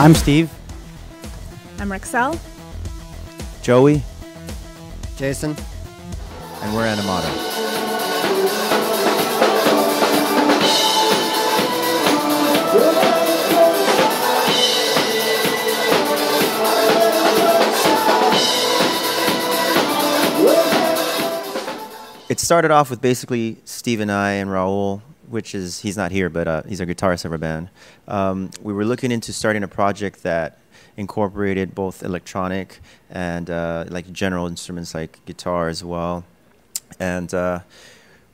I'm Steve. I'm Rexel. Joey. Jason. And we're ANIMATO. It started off with basically Steve and I and Raul, he's not here, but he's a guitarist of our band. We were looking into starting a project that incorporated both electronic and like general instruments like guitar as well. And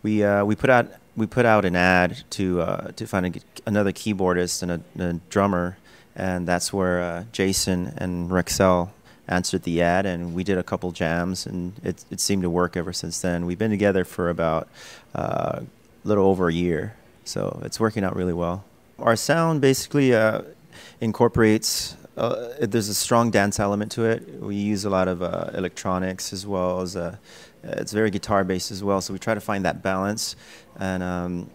we put out an ad to find another keyboardist and a drummer, and that's where Jason and Rexel answered the ad, and we did a couple jams, and it seemed to work ever since then. We've been together for about a little over a year, so it's working out really well. Our sound basically incorporates, there's a strong dance element to it. We use a lot of electronics as well as, it's very guitar based as well, so we try to find that balance, and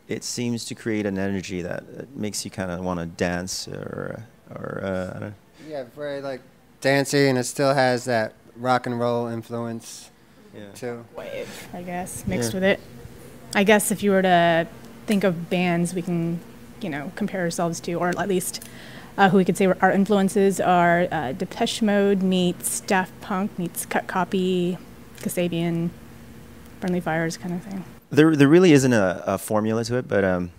it seems to create an energy that makes you kind of want to dance or I don't know. Yeah, very like dancey, and it still has that rock and roll influence too. Wave, I guess, mixed with it. I guess if you were to think of bands we can, compare ourselves to, or at least who we could say our influences are Depeche Mode meets Daft Punk meets Cut Copy, Kasabian, Friendly Fires kind of thing. There really isn't a formula to it, but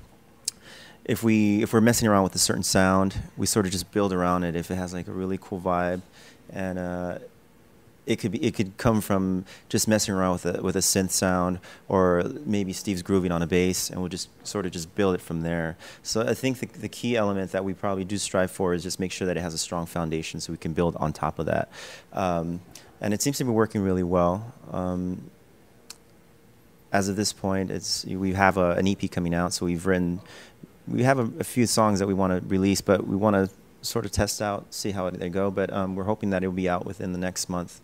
if we're messing around with a certain sound, we sort of just build around it. If it has like a really cool vibe, and it could come from just messing around with a synth sound, or maybe Steve's grooving on a bass, and we'll just sort of just build it from there. So I think the key element that we probably do strive for is just make sure that it has a strong foundation, so we can build on top of that. And it seems to be working really well. As of this point, we have an EP coming out, so we have a few songs that we want to release, but we want to sort of test out, see how they go. But we're hoping that it will be out within the next month.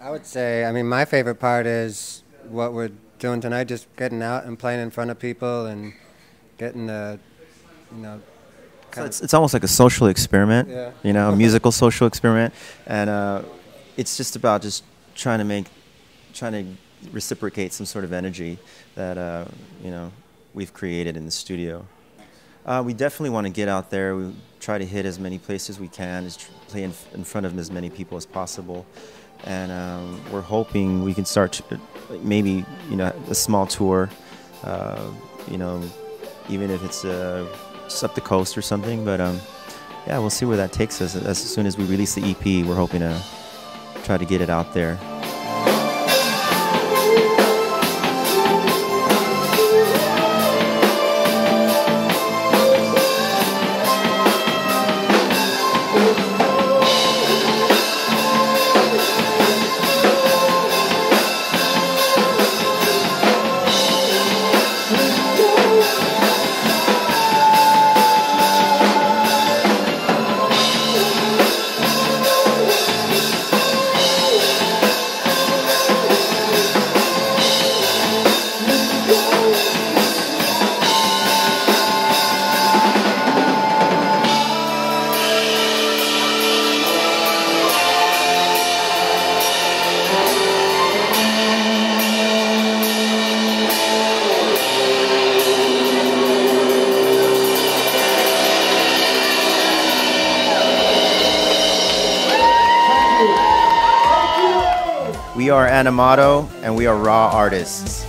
I would say, my favorite part is what we're doing tonight, just getting out and playing in front of people and getting the, So it's almost like a social experiment, a musical social experiment, and it's just about just trying to reciprocate some sort of energy that we've created in the studio. We definitely want to get out there. We try to hit as many places we can, play in front of as many people as possible, and we're hoping we can start maybe a small tour, even if it's just up the coast or something. But yeah, we'll see where that takes us. As soon as we release the EP, we're hoping to try to get it out there. We are ANIMATO, and we are raw artists.